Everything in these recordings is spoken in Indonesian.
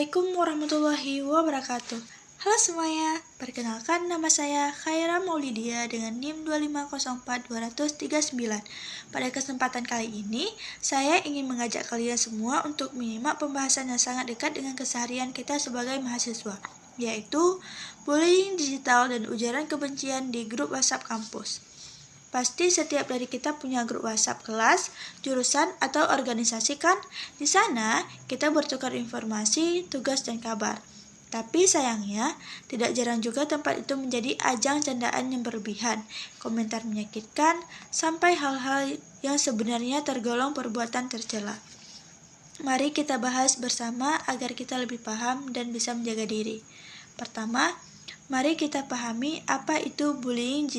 Assalamualaikum warahmatullahi wabarakatuh. Halo semuanya, perkenalkan nama saya Khaira Maulidia dengan NIM 2504239. Pada kesempatan kali ini, saya ingin mengajak kalian semua untuk menyimak pembahasan yang sangat dekat dengan keseharian kita sebagai mahasiswa, yaitu bullying digital dan ujaran kebencian di grup WhatsApp kampus. Pasti setiap dari kita punya grup WhatsApp kelas, jurusan, atau organisasi kan? Di sana, kita bertukar informasi, tugas, dan kabar. Tapi sayangnya, tidak jarang juga tempat itu menjadi ajang candaan yang berlebihan, komentar menyakitkan, sampai hal-hal yang sebenarnya tergolong perbuatan tercela. Mari kita bahas bersama agar kita lebih paham dan bisa menjaga diri. Pertama, mari kita pahami apa itu bullying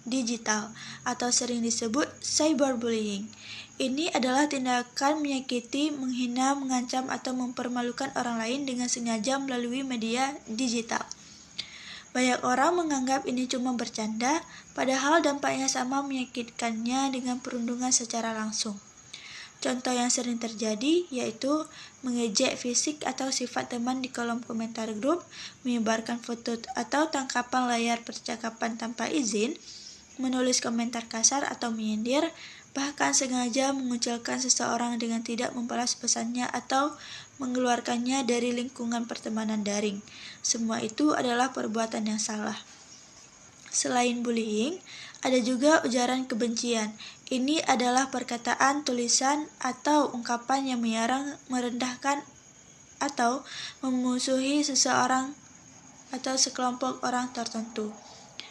digital atau sering disebut cyberbullying. Ini adalah tindakan menyakiti, menghina, mengancam, atau mempermalukan orang lain dengan sengaja melalui media digital. Banyak orang menganggap ini cuma bercanda, padahal dampaknya sama menyakitkannya dengan perundungan secara langsung. Contoh yang sering terjadi yaitu mengejek fisik atau sifat teman di kolom komentar grup, menyebarkan foto atau tangkapan layar percakapan tanpa izin, menulis komentar kasar atau menyindir, bahkan sengaja mengucilkan seseorang dengan tidak membalas pesannya atau mengeluarkannya dari lingkungan pertemanan daring. Semua itu adalah perbuatan yang salah. Selain bullying, ada juga ujaran kebencian. Ini adalah perkataan, tulisan, atau ungkapan yang menyerang, merendahkan, atau memusuhi seseorang atau sekelompok orang tertentu.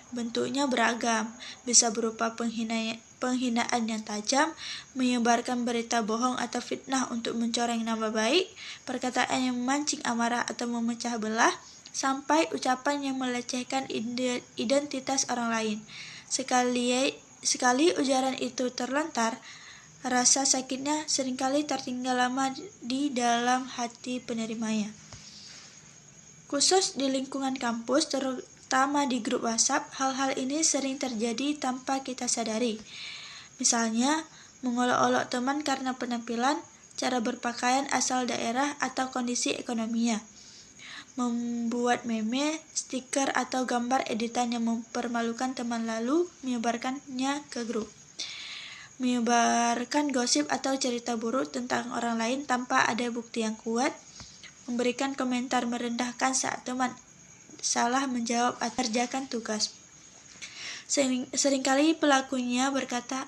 Bentuknya beragam, bisa berupa penghinaan yang tajam, menyebarkan berita bohong atau fitnah untuk mencoreng nama baik, perkataan yang memancing amarah atau memecah belah, sampai ucapan yang melecehkan identitas orang lain. Sekali ujaran itu terlontar, rasa sakitnya seringkali tertinggal lama di dalam hati penerimanya. Khusus di lingkungan kampus, terutama di grup WhatsApp, hal-hal ini sering terjadi tanpa kita sadari. Misalnya, mengolok-olok teman karena penampilan, cara berpakaian asal daerah, atau kondisi ekonominya. Membuat meme, stiker, atau gambar editan yang mempermalukan teman lalu menyebarkannya ke grup. Menyebarkan gosip atau cerita buruk tentang orang lain tanpa ada bukti yang kuat. Memberikan komentar merendahkan saat teman salah menjawab atau kerjakan tugas. Seringkali pelakunya berkata,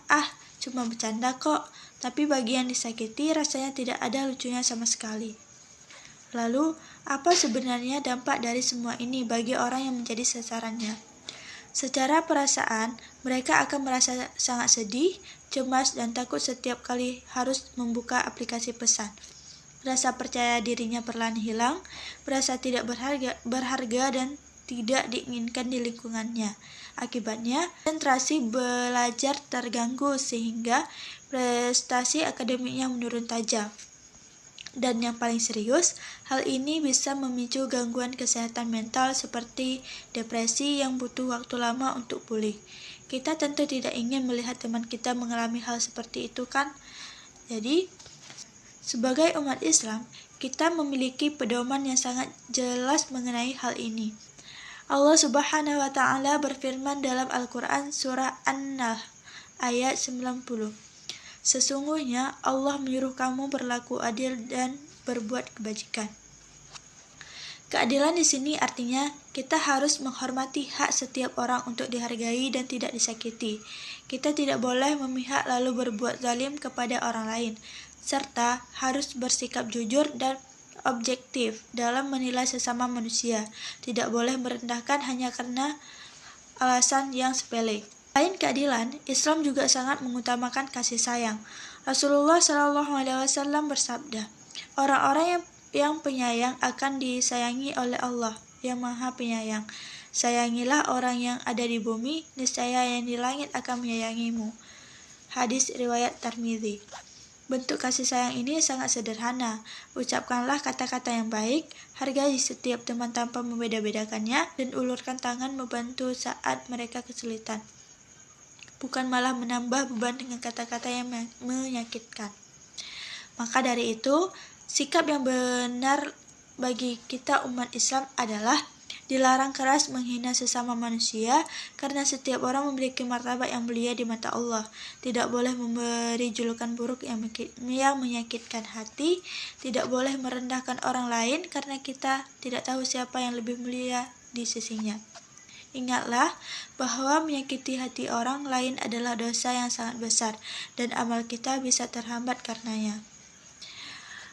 cuma bercanda kok, tapi bagi yang disakiti rasanya tidak ada lucunya sama sekali. Lalu, apa sebenarnya dampak dari semua ini bagi orang yang menjadi sasarannya? Secara perasaan, mereka akan merasa sangat sedih, cemas, dan takut setiap kali harus membuka aplikasi pesan. Rasa percaya dirinya perlahan hilang, merasa tidak berharga dan tidak diinginkan di lingkungannya. Akibatnya, konsentrasi belajar terganggu sehingga prestasi akademiknya menurun tajam. Dan yang paling serius, hal ini bisa memicu gangguan kesehatan mental seperti depresi yang butuh waktu lama untuk pulih. Kita tentu tidak ingin melihat teman kita mengalami hal seperti itu kan? Jadi, sebagai umat Islam, kita memiliki pedoman yang sangat jelas mengenai hal ini. Allah Subhanahu wa Ta'ala berfirman dalam Al-Quran surah An-Nahl ayat 90. Sesungguhnya Allah menyuruh kamu berlaku adil dan berbuat kebajikan. Keadilan di sini artinya kita harus menghormati hak setiap orang untuk dihargai dan tidak disakiti. Kita tidak boleh memihak lalu berbuat zalim kepada orang lain, serta harus bersikap jujur dan objektif dalam menilai sesama manusia. Tidak boleh merendahkan hanya karena alasan yang sepele. Selain keadilan, Islam juga sangat mengutamakan kasih sayang. Rasulullah SAW bersabda, orang-orang yang penyayang akan disayangi oleh Allah yang Maha Penyayang. Sayangilah orang yang ada di bumi, niscaya yang di langit akan menyayangimu. Hadis riwayat Tirmidzi. Bentuk kasih sayang ini sangat sederhana. Ucapkanlah kata-kata yang baik, hargai setiap teman tanpa membeda-bedakannya, dan ulurkan tangan membantu saat mereka kesulitan. Bukan malah menambah beban dengan kata-kata yang menyakitkan. Maka dari itu, sikap yang benar bagi kita umat Islam adalah dilarang keras menghina sesama manusia karena setiap orang memiliki martabat yang mulia di mata Allah. Tidak boleh memberi julukan buruk yang menyakitkan hati. Tidak boleh merendahkan orang lain karena kita tidak tahu siapa yang lebih mulia di sisinya. Ingatlah bahwa menyakiti hati orang lain adalah dosa yang sangat besar dan amal kita bisa terhambat karenanya.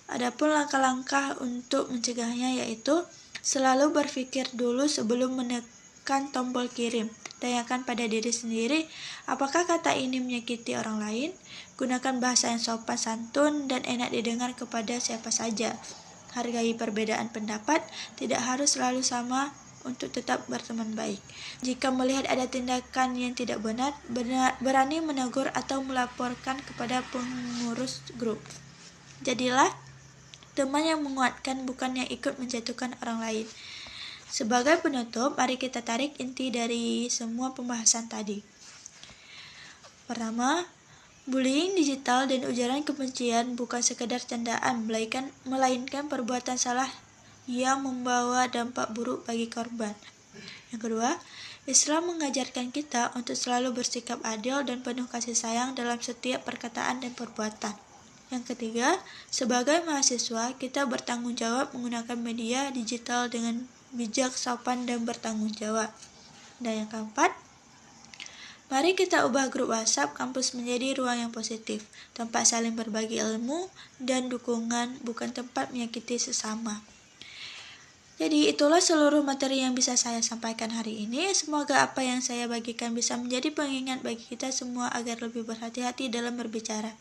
Adapun langkah-langkah untuk mencegahnya yaitu selalu berpikir dulu sebelum menekan tombol kirim. Tanyakan pada diri sendiri, apakah kata ini menyakiti orang lain? Gunakan bahasa yang sopan santun dan enak didengar kepada siapa saja. Hargai perbedaan pendapat, tidak harus selalu sama untuk tetap berteman baik. Jika melihat ada tindakan yang tidak benar, berani menegur atau melaporkan kepada pengurus grup. Jadilah teman yang menguatkan, bukan yang ikut menjatuhkan orang lain. Sebagai penutup, mari kita tarik inti dari semua pembahasan tadi. Pertama, bullying digital dan ujaran kebencian bukan sekedar candaan, melainkan perbuatan salah yang membawa dampak buruk bagi korban. Yang kedua, Islam mengajarkan kita untuk selalu bersikap adil dan penuh kasih sayang dalam setiap perkataan dan perbuatan. Yang ketiga, sebagai mahasiswa, kita bertanggung jawab menggunakan media digital dengan bijak, sopan, dan bertanggung jawab. Dan yang keempat, mari kita ubah grup WhatsApp kampus menjadi ruang yang positif, tempat saling berbagi ilmu dan dukungan, bukan tempat menyakiti sesama. Jadi itulah seluruh materi yang bisa saya sampaikan hari ini. Semoga apa yang saya bagikan bisa menjadi pengingat bagi kita semua agar lebih berhati-hati dalam berbicara,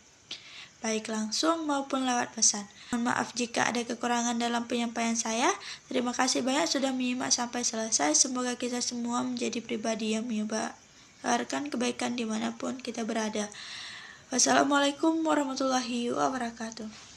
baik langsung maupun lewat pesan. Mohon maaf jika ada kekurangan dalam penyampaian saya. Terima kasih banyak sudah menyimak sampai selesai. Semoga kita semua menjadi pribadi yang menyebarkan kebaikan dimanapun kita berada. Wassalamualaikum warahmatullahi wabarakatuh.